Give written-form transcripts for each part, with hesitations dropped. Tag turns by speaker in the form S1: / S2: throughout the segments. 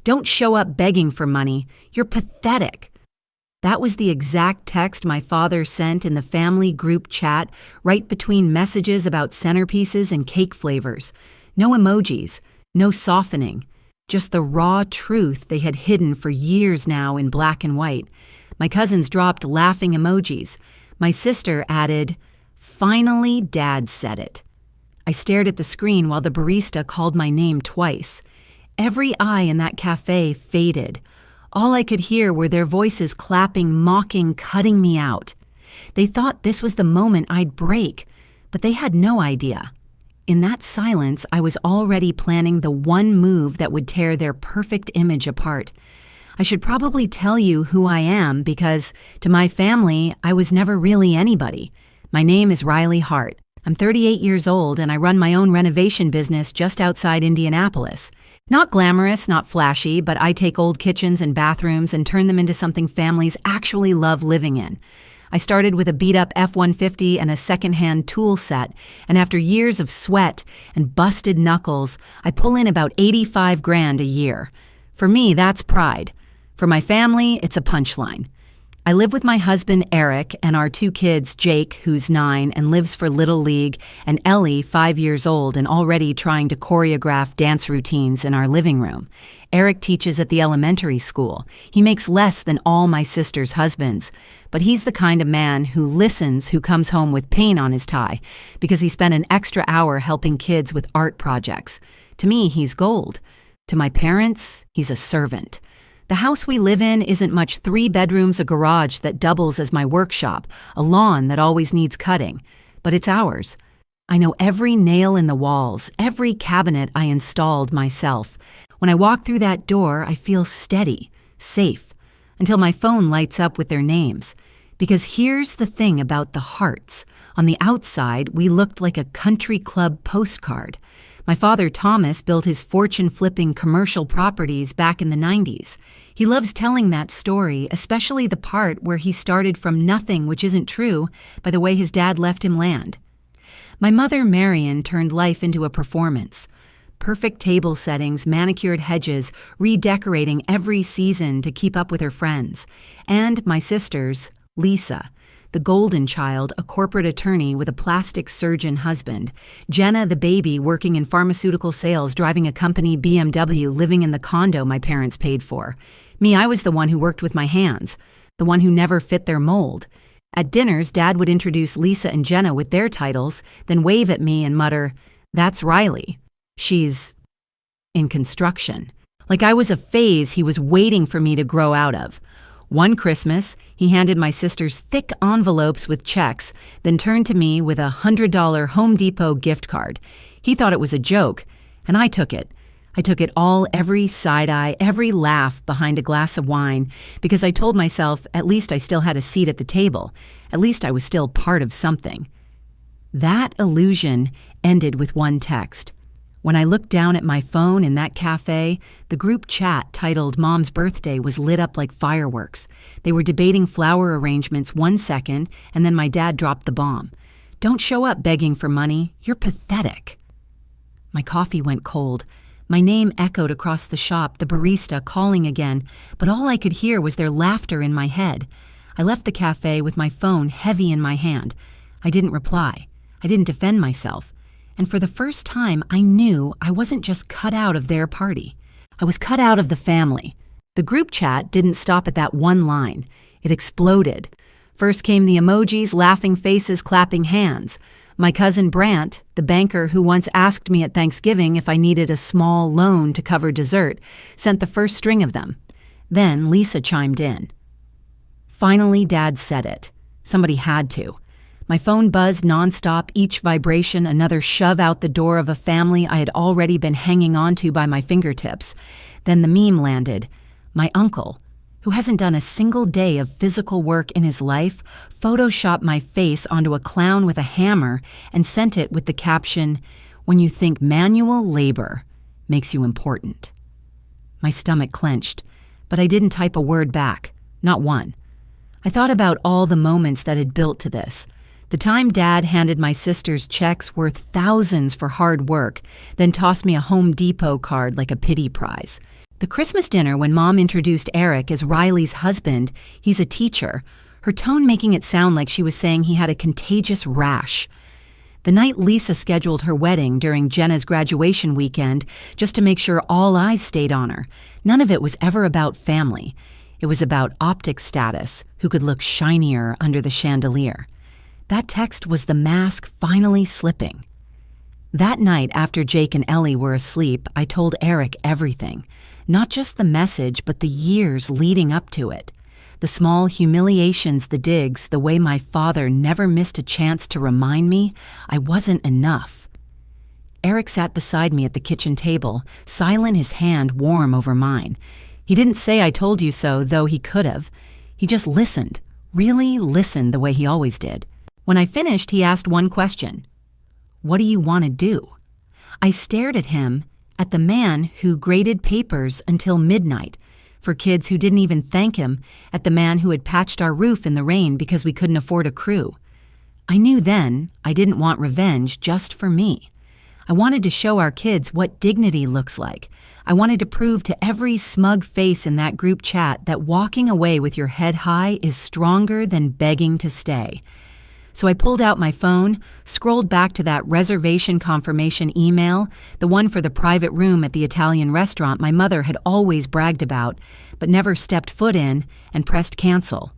S1: Don't show up begging for money. You're pathetic. That was the exact text my father sent in the family group chat right between messages about centerpieces and cake flavors. No emojis, no softening, just the raw truth they had hidden for years now in black and white. My cousins dropped laughing emojis. My sister added, "Finally, Dad said it." I stared at the screen while the barista called my name twice. Every eye in that cafe faded. All I could hear were their voices clapping, mocking, cutting me out. They thought this was the moment I'd break, but they had no idea. In that silence, I was already planning the one move that would tear their perfect image apart. I should probably tell you who I am because, to my family, I was never really anybody. My name is Riley Hart. I'm 38 years old and I run my own renovation business just outside Indianapolis. Not glamorous, not flashy, but I take old kitchens and bathrooms and turn them into something families actually love living in. I started with a beat-up F-150 and a second-hand tool set, and after years of sweat and busted knuckles, I pull in about 85 grand a year. For me, that's pride. For my family, it's a punchline. I live with my husband, Eric, and our 2 kids, Jake, who's 9 and lives for Little League, and Ellie, 5 years old and already trying to choreograph dance routines in our living room. Eric teaches at the elementary school. He makes less than all my sister's husbands, but he's the kind of man who listens who comes home with paint on his tie because he spent an extra hour helping kids with art projects. To me, he's gold. To my parents, he's a servant. The house we live in isn't much 3 bedrooms, a garage that doubles as my workshop, a lawn that always needs cutting, but it's ours. I know every nail in the walls, every cabinet I installed myself. When I walk through that door, I feel steady, safe, until my phone lights up with their names. Because here's the thing about the Harts. On the outside, we looked like a country club postcard. My father, Thomas, built his fortune-flipping commercial properties back in the 90s. He loves telling that story, especially the part where he started from nothing, which isn't true, by the way his dad left him land. My mother, Marion, turned life into a performance. Perfect table settings, manicured hedges, redecorating every season to keep up with her friends. And my sisters, Lisa, the golden child, a corporate attorney with a plastic surgeon husband. Jenna, the baby, working in pharmaceutical sales, driving a company BMW, living in the condo my parents paid for. Me, I was the one who worked with my hands, the one who never fit their mold. At dinners, Dad would introduce Lisa and Jenna with their titles, then wave at me and mutter, "That's Riley. She's in construction." Like I was a phase he was waiting for me to grow out of. One Christmas, he handed my sisters thick envelopes with checks, then turned to me with a $100 Home Depot gift card. He thought it was a joke, and I took it. I took it all, every side-eye, every laugh behind a glass of wine, because I told myself at least I still had a seat at the table. At least I was still part of something. That illusion ended with one text. When I looked down at my phone in that cafe, the group chat titled Mom's Birthday was lit up like fireworks. They were debating flower arrangements 1 second, and then my dad dropped the bomb. "Don't show up begging for money. You're pathetic." My coffee went cold. My name echoed across the shop, the barista calling again, but all I could hear was their laughter in my head. I left the cafe with my phone heavy in my hand. I didn't reply. I didn't defend myself. And for the first time, I knew I wasn't just cut out of their party. I was cut out of the family. The group chat didn't stop at that one line. It exploded. First came the emojis, laughing faces, clapping hands. My cousin Brant, the banker who once asked me at Thanksgiving if I needed a small loan to cover dessert, sent the first string of them. Then Lisa chimed in. Finally, Dad said it. Somebody had to. My phone buzzed nonstop, each vibration another shove out the door of a family I had already been hanging on to by my fingertips. Then the meme landed. My uncle, who hasn't done a single day of physical work in his life, photoshopped my face onto a clown with a hammer and sent it with the caption, "When you think manual labor makes you important." My stomach clenched, but I didn't type a word back, not one. I thought about all the moments that had built to this. The time Dad handed my sisters checks worth thousands for hard work, then tossed me a Home Depot card like a pity prize. The Christmas dinner when Mom introduced Eric as Riley's husband, he's a teacher, her tone making it sound like she was saying he had a contagious rash. The night Lisa scheduled her wedding during Jenna's graduation weekend just to make sure all eyes stayed on her, none of it was ever about family. It was about optic status, who could look shinier under the chandelier. That text was the mask finally slipping. That night, after Jake and Ellie were asleep, I told Eric everything. Not just the message, but the years leading up to it. The small humiliations, the digs, the way my father never missed a chance to remind me I wasn't enough. Eric sat beside me at the kitchen table, silent, his hand warm over mine. He didn't say I told you so, though he could have. He just listened, really listened the way he always did. When I finished, he asked one question. What do you want to do? I stared at him, at the man who graded papers until midnight, for kids who didn't even thank him, at the man who had patched our roof in the rain because we couldn't afford a crew. I knew then I didn't want revenge just for me. I wanted to show our kids what dignity looks like. I wanted to prove to every smug face in that group chat that walking away with your head high is stronger than begging to stay. So I pulled out my phone, scrolled back to that reservation confirmation email, the one for the private room at the Italian restaurant my mother had always bragged about, but never stepped foot in, and pressed cancel.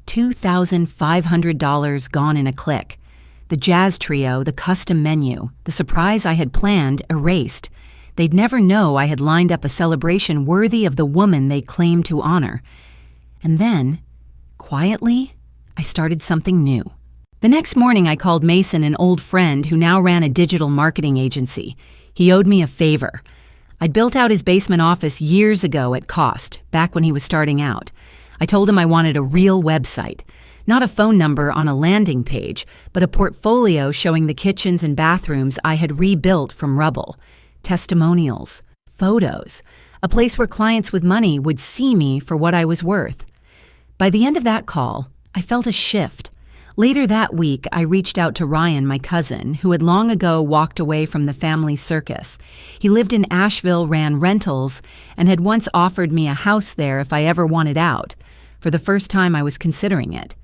S1: $2,500 gone in a click. The jazz trio, the custom menu, the surprise I had planned erased. They'd never know I had lined up a celebration worthy of the woman they claimed to honor. And then, quietly, I started something new. The next morning, I called Mason, an old friend who now ran a digital marketing agency. He owed me a favor. I'd built out his basement office years ago at cost, back when he was starting out. I told him I wanted a real website. Not a phone number on a landing page, but a portfolio showing the kitchens and bathrooms I had rebuilt from rubble. Testimonials, photos, a place where clients with money would see me for what I was worth. By the end of that call, I felt a shift. Later that week, I reached out to Ryan, my cousin, who had long ago walked away from the family circus. He lived in Asheville, ran rentals, and had once offered me a house there if I ever wanted out. For the first time, I was considering it.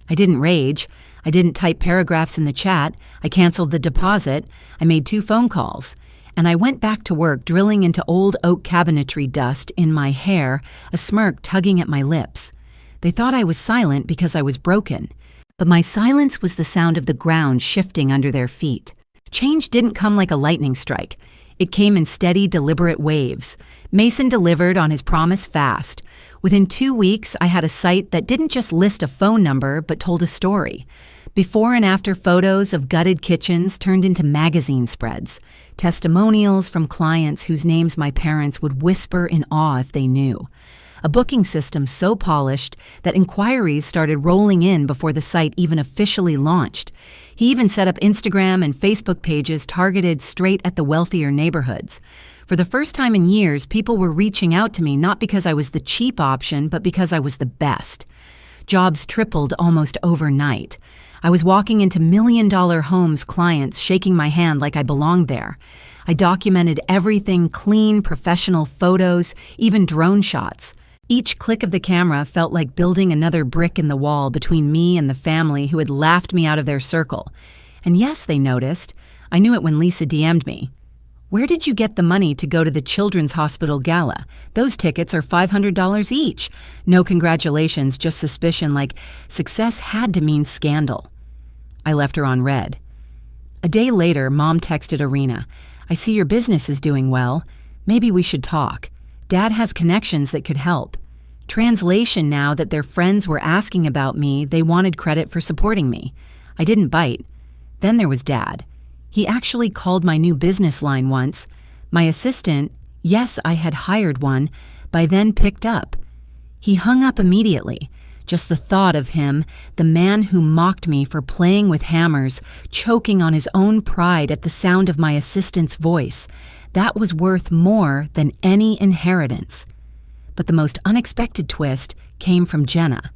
S1: I didn't rage. I didn't type paragraphs in the chat. I canceled the deposit. I made 2 phone calls. And I went back to work drilling into old oak cabinetry dust in my hair, a smirk tugging at my lips. They thought I was silent because I was broken. But my silence was the sound of the ground shifting under their feet. Change didn't come like a lightning strike. It came in steady, deliberate waves. Mason delivered on his promise fast. Within 2 weeks, I had a site that didn't just list a phone number, but told a story. Before and after photos of gutted kitchens turned into magazine spreads. Testimonials from clients whose names my parents would whisper in awe if they knew. A booking system so polished that inquiries started rolling in before the site even officially launched. He even set up Instagram and Facebook pages targeted straight at the wealthier neighborhoods. For the first time in years, people were reaching out to me not because I was the cheap option, but because I was the best. Jobs tripled almost overnight. I was walking into million-dollar homes clients, shaking my hand like I belonged there. I documented everything, clean, professional photos, even drone shots. Each click of the camera felt like building another brick in the wall between me and the family who had laughed me out of their circle. And yes, they noticed. I knew it when Lisa DM'd me. Where did you get the money to go to the Children's Hospital Gala? Those tickets are $500 each. No congratulations, just suspicion like success had to mean scandal. I left her on red. A day later, Mom texted Arena. I see your business is doing well. Maybe we should talk. Dad has connections that could help. Translation now that their friends were asking about me, they wanted credit for supporting me. I didn't bite. Then there was Dad. He actually called my new business line once. My assistant, yes, I had hired one, by then picked up. He hung up immediately. Just the thought of him, the man who mocked me for playing with hammers, choking on his own pride at the sound of my assistant's voice, that was worth more than any inheritance. But the most unexpected twist came from Jenna.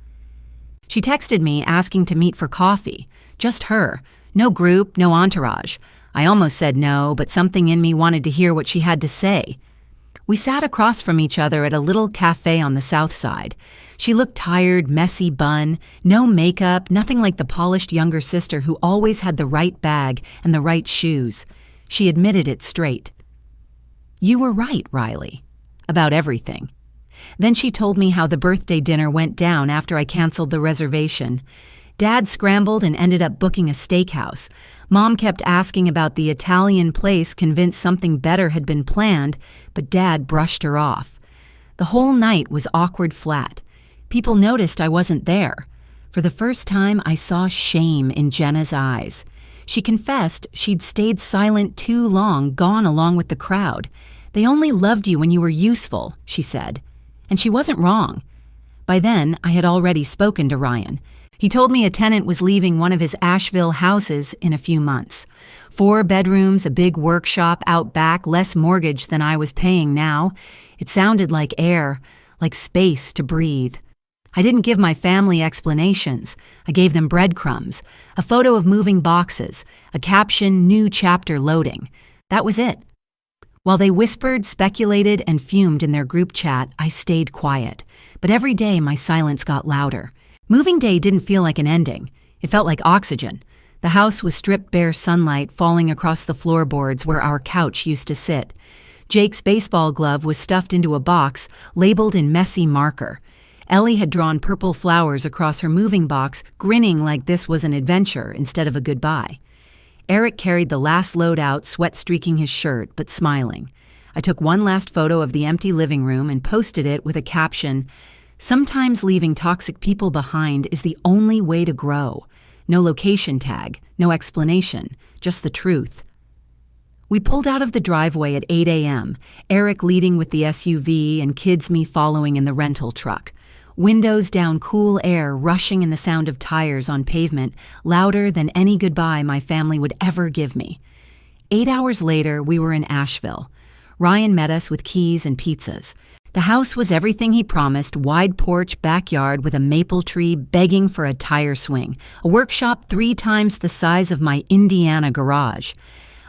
S1: She texted me asking to meet for coffee. Just her. No group, no entourage. I almost said no, but something in me wanted to hear what she had to say. We sat across from each other at a little cafe on the south side. She looked tired, messy bun, no makeup, nothing like the polished younger sister who always had the right bag and the right shoes. She admitted it straight. "You were right, Riley, about everything." Then she told me how the birthday dinner went down after I canceled the reservation. Dad scrambled and ended up booking a steakhouse. Mom kept asking about the Italian place, convinced something better had been planned, but Dad brushed her off. The whole night was awkward flat. People noticed I wasn't there. For the first time, I saw shame in Jenna's eyes. She confessed she'd stayed silent too long, gone along with the crowd. "They only loved you when you were useful," she said. And she wasn't wrong. By then, I had already spoken to Ryan. He told me a tenant was leaving one of his Asheville houses in a few months. 4 bedrooms, a big workshop out back, less mortgage than I was paying now. It sounded like air, like space to breathe. I didn't give my family explanations. I gave them breadcrumbs, a photo of moving boxes, a caption, "New chapter loading." That was it. While they whispered, speculated, and fumed in their group chat, I stayed quiet. But every day my silence got louder. Moving day didn't feel like an ending. It felt like oxygen. The house was stripped bare sunlight falling across the floorboards where our couch used to sit. Jake's baseball glove was stuffed into a box, labeled in messy marker. Ellie had drawn purple flowers across her moving box, grinning like this was an adventure instead of a goodbye. Eric carried the last load out, sweat streaking his shirt, but smiling. I took one last photo of the empty living room and posted it with a caption, "Sometimes leaving toxic people behind is the only way to grow." No location tag, no explanation, just the truth. We pulled out of the driveway at 8 a.m., Eric leading with the SUV and kids me following in the rental truck. Windows down, cool air rushing in the sound of tires on pavement, louder than any goodbye my family would ever give me. 8 hours later, we were in Asheville. Ryan met us with keys and pizzas. The house was everything he promised, wide porch, backyard with a maple tree begging for a tire swing, a workshop 3 times the size of my Indiana garage.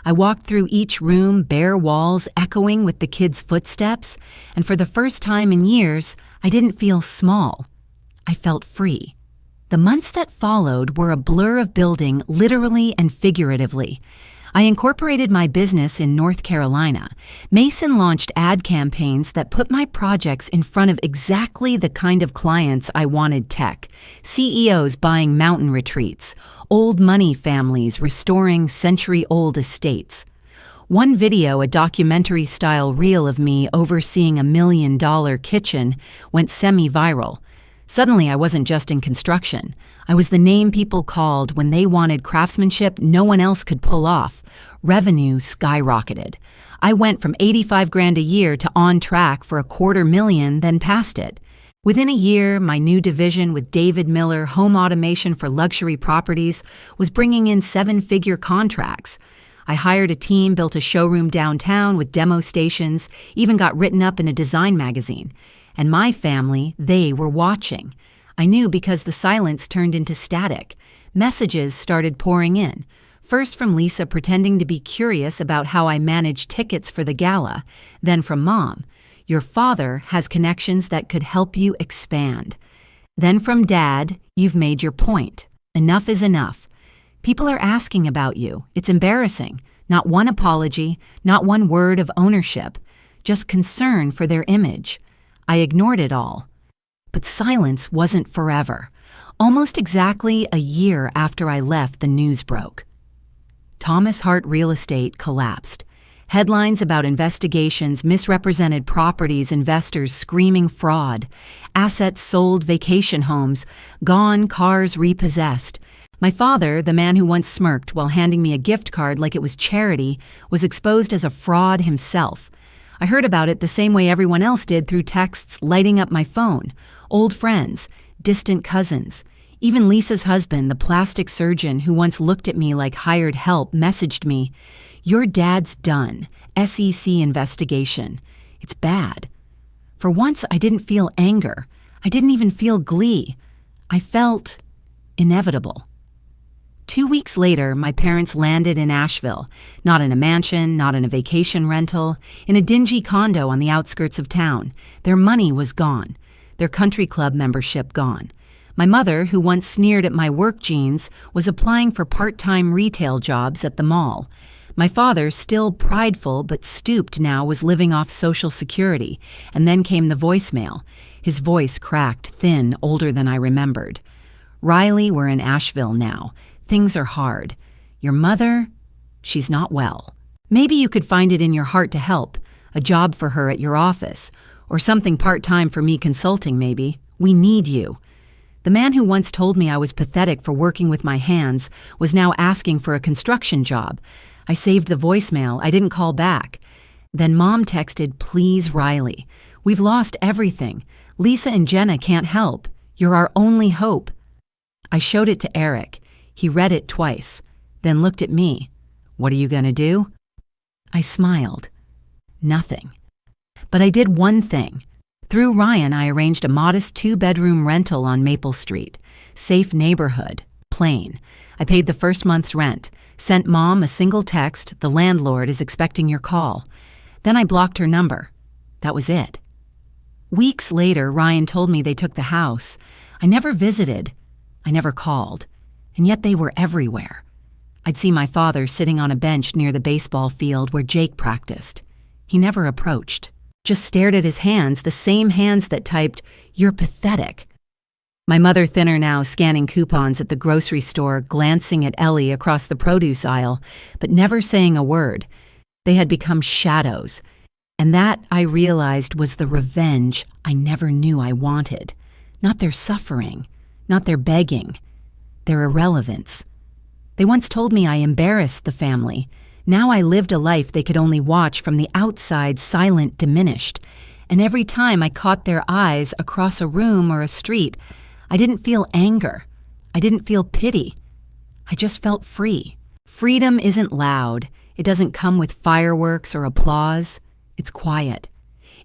S1: I walked through each room, bare walls echoing with the kids' footsteps, and for the first time in years, I didn't feel small. I felt free. The months that followed were a blur of building, literally and figuratively. I incorporated my business in North Carolina. Mason launched ad campaigns that put my projects in front of exactly the kind of clients I wanted: tech, CEOs buying mountain retreats, old money families restoring century-old estates. One video, a documentary-style reel of me overseeing a $1 million kitchen, went semi-viral. Suddenly, I wasn't just in construction. I was the name people called when they wanted craftsmanship no one else could pull off. Revenue skyrocketed. I went from $85,000 a year to on track for $250,000, then past it. Within a year, my new division with David Miller, home automation for luxury properties, was bringing in 7-figure contracts. I hired a team, built a showroom downtown with demo stations, even got written up in a design magazine. And my family, they were watching. I knew because the silence turned into static. Messages started pouring in. First from Lisa pretending to be curious about how I managed tickets for the gala. Then from Mom, "Your father has connections that could help you expand." Then from Dad, "You've made your point. Enough is enough. People are asking about you. It's embarrassing. Not one apology, not one word of ownership. Just concern for their image." I ignored it all. But silence wasn't forever. Almost exactly a year after I left, the news broke. Thomas Hart Real Estate collapsed. Headlines about investigations, misrepresented properties, investors screaming fraud, assets sold, vacation homes, gone, cars repossessed. My father, the man who once smirked while handing me a gift card like it was charity, was exposed as a fraud himself. I heard about it the same way everyone else did, through texts lighting up my phone. Old friends, distant cousins. Even Lisa's husband, the plastic surgeon who once looked at me like hired help, messaged me, "Your dad's done. SEC investigation. It's bad." For once, I didn't feel anger. I didn't even feel glee. I felt inevitable. 2 weeks later, my parents landed in Asheville, not in a mansion, not in a vacation rental, in a dingy condo on the outskirts of town. Their money was gone, their country club membership gone. My mother, who once sneered at my work jeans, was applying for part-time retail jobs at the mall. My father, still prideful but stooped now, was living off Social Security, and then came the voicemail. His voice cracked, thin, older than I remembered. Riley, we're in Asheville now. Things are hard. Your mother? She's not well. Maybe you could find it in your heart to help. A job for her at your office. Or something part-time for me consulting, maybe. We need you. The man who once told me I was pathetic for working with my hands was now asking for a construction job. I saved the voicemail. I didn't call back. Then Mom texted, "Please, Riley. We've lost everything. Lisa and Jenna can't help. You're our only hope." I showed it to Eric. He read it twice, then looked at me. "What are you going to do?" I smiled. Nothing. But I did one thing. Through Ryan, I arranged a modest 2-bedroom rental on Maple Street. Safe neighborhood. Plain. I paid the first month's rent. Sent Mom a single text, "The landlord is expecting your call." Then I blocked her number. That was it. Weeks later, Ryan told me they took the house. I never visited. I never called. And yet they were everywhere. I'd see my father sitting on a bench near the baseball field where Jake practiced. He never approached. Just stared at his hands, the same hands that typed, "You're pathetic." My mother, thinner now, scanning coupons at the grocery store, glancing at Ellie across the produce aisle, but never saying a word. They had become shadows. And that, I realized, was the revenge I never knew I wanted. Not their suffering, not their begging, their irrelevance. They once told me I embarrassed the family. Now I lived a life they could only watch from the outside, silent, diminished. And every time I caught their eyes across a room or a street, I didn't feel anger. I didn't feel pity. I just felt free. Freedom isn't loud. It doesn't come with fireworks or applause. It's quiet.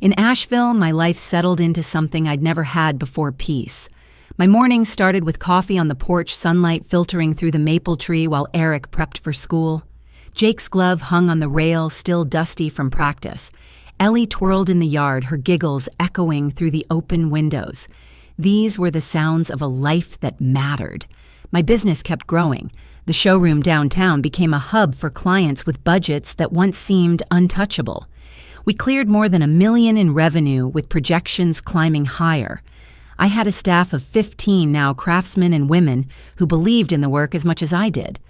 S1: In Asheville, my life settled into something I'd never had before: peace. My mornings started with coffee on the porch, sunlight filtering through the maple tree while Eric prepped for school. Jake's glove hung on the rail, still dusty from practice. Ellie twirled in the yard, her giggles echoing through the open windows. These were the sounds of a life that mattered. My business kept growing. The showroom downtown became a hub for clients with budgets that once seemed untouchable. We cleared more than $1 million in revenue, with projections climbing higher. I had a staff of 15 now craftsmen and women who believed in the work as much as I did.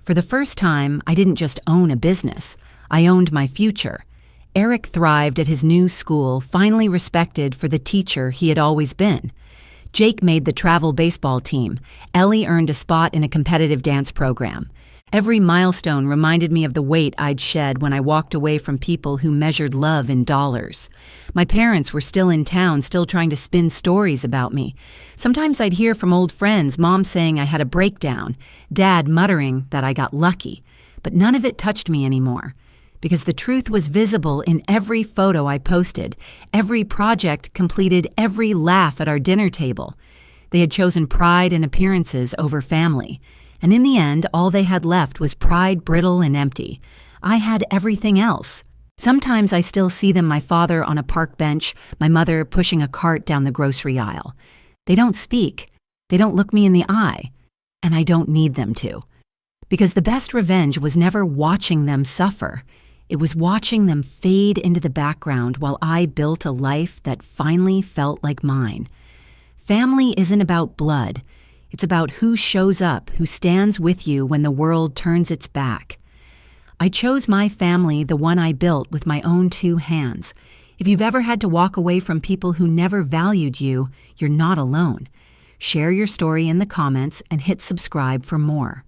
S1: For the first time, I didn't just own a business. I owned my future. Eric thrived at his new school, finally respected for the teacher he had always been. Jake made the travel baseball team. Ellie earned a spot in a competitive dance program. Every milestone reminded me of the weight I'd shed when I walked away from people who measured love in dollars. My parents were still in town, still trying to spin stories about me. Sometimes I'd hear from old friends, Mom saying I had a breakdown, Dad muttering that I got lucky. But none of it touched me anymore, because the truth was visible in every photo I posted, every project completed, every laugh at our dinner table. They had chosen pride and appearances over family. And in the end, all they had left was pride, brittle and empty. I had everything else. Sometimes I still see them, my father on a park bench, my mother pushing a cart down the grocery aisle. They don't speak. They don't look me in the eye. And I don't need them to. Because the best revenge was never watching them suffer. It was watching them fade into the background while I built a life that finally felt like mine. Family isn't about blood. It's about who shows up, who stands with you when the world turns its back. I chose my family, the one I built with my own 2 hands. If you've ever had to walk away from people who never valued you, you're not alone. Share your story in the comments and hit subscribe for more.